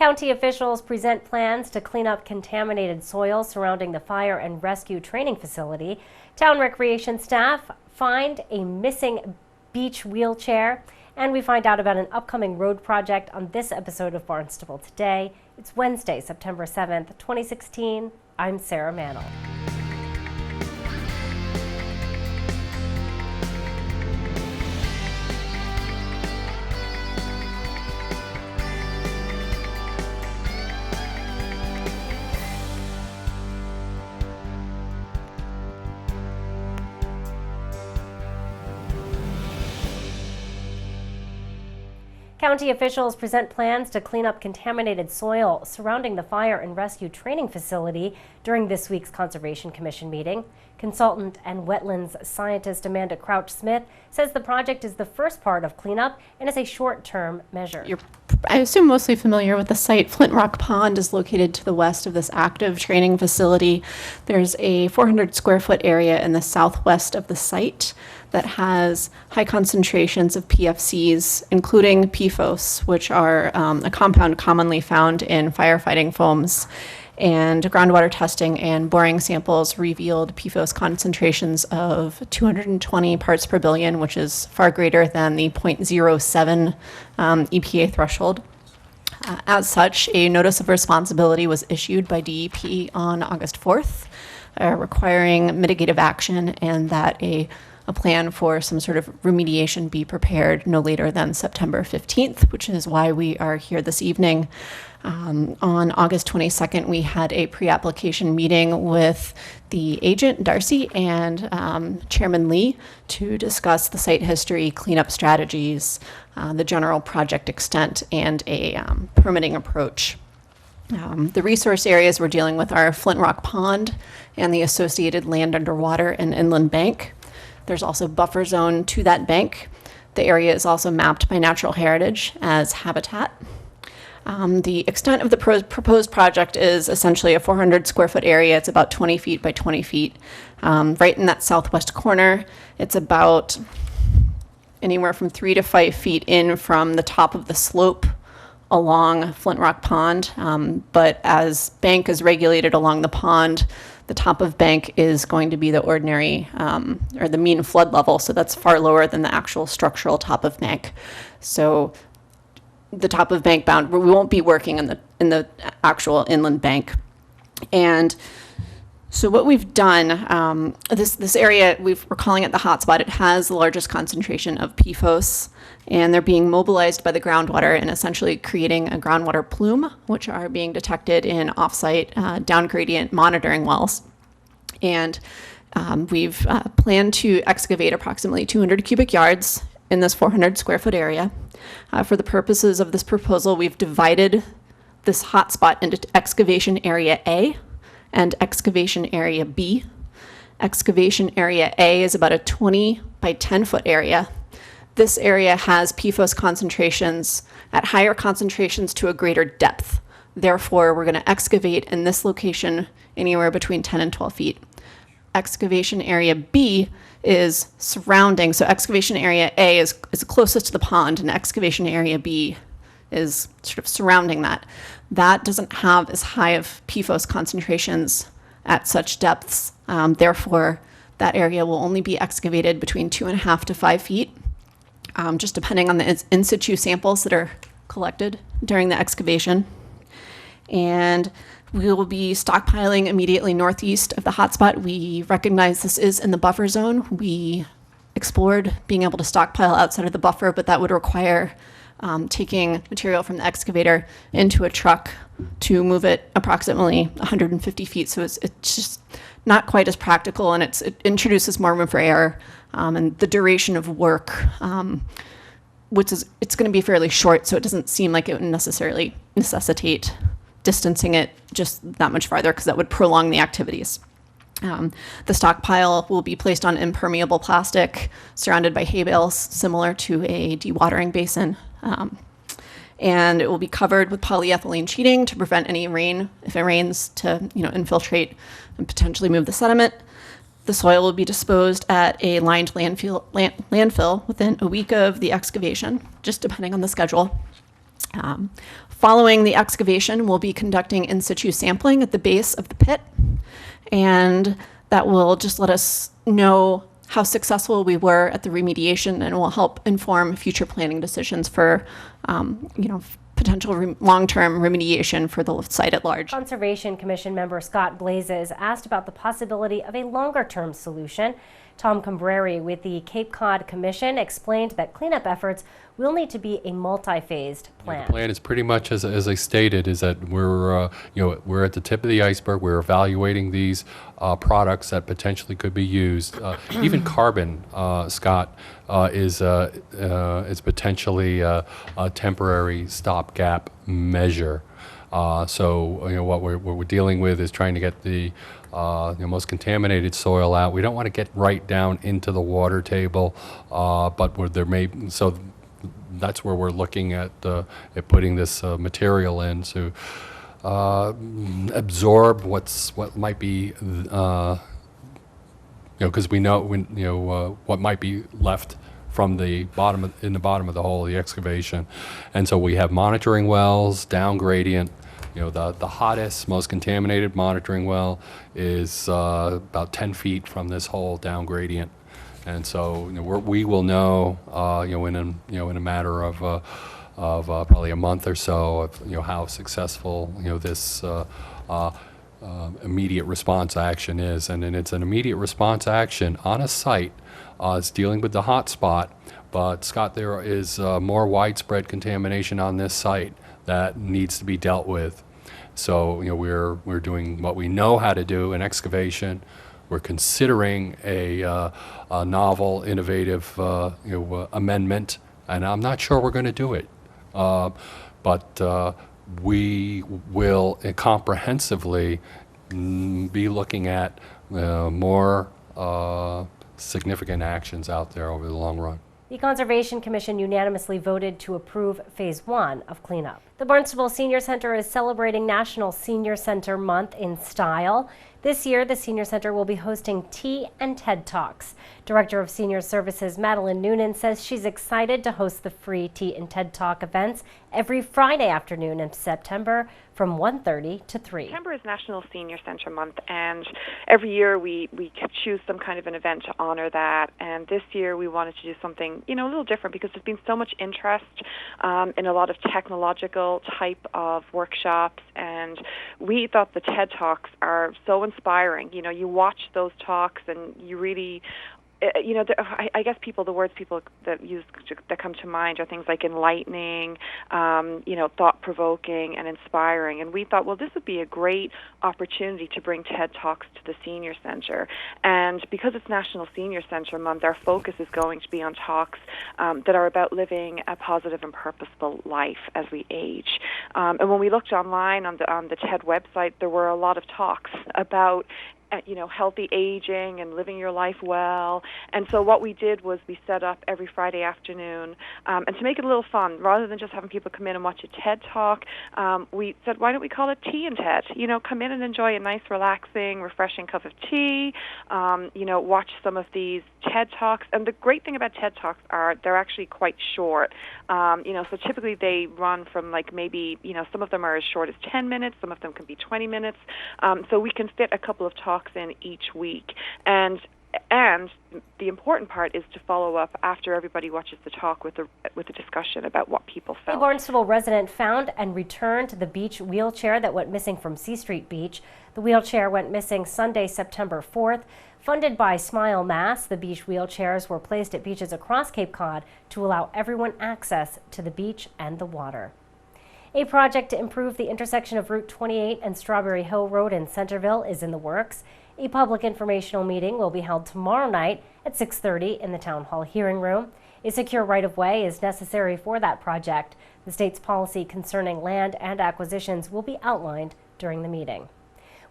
County officials present plans to clean up contaminated soil surrounding the fire and rescue training facility. Town recreation staff find a missing beach wheelchair, and we find out about an upcoming road project on this episode of Barnstable Today. It's Wednesday, September 7th, 2016. I'm Sarah Mannel. County officials present plans to clean up contaminated soil surrounding the fire and rescue training facility during this week's Conservation Commission meeting. Consultant and wetlands scientist Amanda Crouch-Smith says the project is the first part of cleanup and is a short-term measure. You're, I assume, mostly familiar with the site. Flint Rock Pond is located to the west of this active training facility. There's a 400 square foot area in the southwest of the site that has high concentrations of PFCs, including PFOS, which are a compound commonly found in firefighting foams. And groundwater testing and boring samples revealed PFOS concentrations of 220 parts per billion, which is far greater than the 0.07 EPA threshold. As such, a notice of responsibility was issued by DEP on August 4th, requiring mitigative action and that a plan for some sort of remediation be prepared no later than September 15th, which is why we are here this evening. On August 22nd, we had a pre-application meeting with the agent, Darcy, and Chairman Lee to discuss the site history, cleanup strategies, the general project extent, and a permitting approach. The resource areas we're dealing with are Flint Rock Pond and the associated land underwater and inland bank. There's also buffer zone to that bank. The area is also mapped by Natural Heritage as habitat. The extent of the proposed project is essentially a 400 square foot area. It's about 20 feet by 20 feet. Right in that southwest corner, it's about anywhere from 3 to 5 feet in from the top of the slope along Flint Rock Pond. But as bank is regulated along the pond, the top of bank is going to be the ordinary or the mean flood level, so that's far lower than the actual structural top of bank. So the top of bank bound, we won't be working in the actual inland bank. And so what we've done, this area, we're calling it the hotspot. It has the largest concentration of PFOS, and they're being mobilized by the groundwater and essentially creating a groundwater plume, which are being detected in offsite down gradient monitoring wells. And we've planned to excavate approximately 200 cubic yards in this 400 square foot area. For the purposes of this proposal, we've divided this hotspot into excavation area A and excavation area B. Excavation area A is about a 20 by 10 foot area. This area has PFOS concentrations at higher concentrations to a greater depth. Therefore, we're going to excavate in this location anywhere between 10 and 12 feet. Excavation area B is surrounding, so excavation area A is closest to the pond, and excavation area B is sort of surrounding that. That doesn't have as high of PFOS concentrations at such depths. Therefore, that area will only be excavated between 2.5 to 5 feet, just depending on the in situ samples that are collected during the excavation. And we will be stockpiling immediately northeast of the hotspot. We recognize this is in the buffer zone. We explored being able to stockpile outside of the buffer, but that would require taking material from the excavator into a truck to move it approximately 150 feet. So it's just not quite as practical, and it introduces more room for error, and the duration of work, which is, it's going to be fairly short, so it doesn't seem like it would necessarily necessitate distancing it just that much farther, because that would prolong the activities. The stockpile will be placed on impermeable plastic surrounded by hay bales, similar to a dewatering basin. And it will be covered with polyethylene sheeting to prevent any rain, if it rains, to infiltrate and potentially move the sediment. The soil will be disposed at a lined landfill within a week of the excavation, just depending on the schedule. Following the excavation, we'll be conducting in situ sampling at the base of the pit, and that will just let us know how successful we were at the remediation and will help inform future planning decisions for, potential long-term remediation for the site at large. Conservation Commission member Scott Blazes asked about the possibility of a longer-term solution. Tom Cambreri with the Cape Cod Commission explained that cleanup efforts will need to be a multi-phased plan. The plan is pretty much as I stated, is that we're at the tip of the iceberg. We're evaluating these products that potentially could be used. Even carbon, Scott, is potentially a temporary stopgap measure. So what we're dealing with is trying to get the most contaminated soil out. We don't want to get right down into the water table, but so that's where we're looking at putting this material in to absorb what might be, because we know what might be left from the bottom of the hole, the excavation, and so we have monitoring wells, down gradient. The hottest, most contaminated monitoring well is about 10 feet from this hole, down gradient, and so we will know, in a matter of probably a month or so of how successful this immediate response action is, and then it's an immediate response action on a site. It's dealing with the hot spot, but Scott, there is more widespread contamination on this site that needs to be dealt with. So we're doing what we know how to do, an excavation. We're considering a novel, innovative amendment, and I'm not sure we're going to do it, but we will comprehensively be looking at more significant actions out there over the long run. The Conservation Commission unanimously voted to approve Phase 1 of cleanup. The Barnstable Senior Center is celebrating National Senior Center Month in style. This year, the Senior Center will be hosting Tea and TED Talks. Director of Senior Services Madeline Noonan says she's excited to host the free Tea and TED Talk events every Friday afternoon in September from 1:30 to 3. September is National Senior Center Month, and every year we choose some kind of an event to honor that. And this year we wanted to do something, a little different, because there's been so much interest in a lot of technological type of workshops, and we thought the TED Talks are so inspiring. You watch those talks and you really, I guess the words people that come to mind are things like enlightening, thought-provoking, and inspiring. And we thought, well, this would be a great opportunity to bring TED Talks to the Senior Center. And because it's National Senior Center Month, our focus is going to be on talks that are about living a positive and purposeful life as we age. And when we looked online on the TED website, there were a lot of talks about healthy aging and living your life well. And so what we did was we set up every Friday afternoon, and to make it a little fun, rather than just having people come in and watch a TED Talk, we said, why don't we call it Tea and TED? Come in and enjoy a nice, relaxing, refreshing cup of tea, watch some of these TED Talks. And the great thing about TED Talks are they're actually quite short. So typically they run from maybe, some of them are as short as 10 minutes, some of them can be 20 minutes. So we can fit a couple of talks in each week. And the important part is to follow up after everybody watches the talk with a discussion about what people felt. A Barnstable resident found and returned the beach wheelchair that went missing from C Street Beach. The wheelchair went missing Sunday, September 4th. Funded by Smile Mass, the beach wheelchairs were placed at beaches across Cape Cod to allow everyone access to the beach and the water. A project to improve the intersection of Route 28 and Strawberry Hill Road in Centerville is in the works. A public informational meeting will be held tomorrow night at 6:30 in the Town Hall hearing room. A secure right-of-way is necessary for that project. The state's policy concerning land and acquisitions will be outlined during the meeting.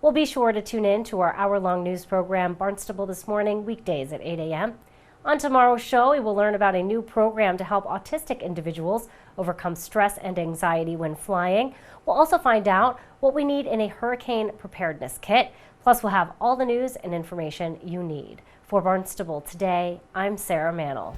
We'll be sure to tune in to our hour-long news program, Barnstable This Morning, weekdays at 8 a.m. On tomorrow's show, we will learn about a new program to help autistic individuals overcome stress and anxiety when flying. We'll also find out what we need in a hurricane preparedness kit. Plus, we'll have all the news and information you need. For Barnstable Today, I'm Sarah Mannell.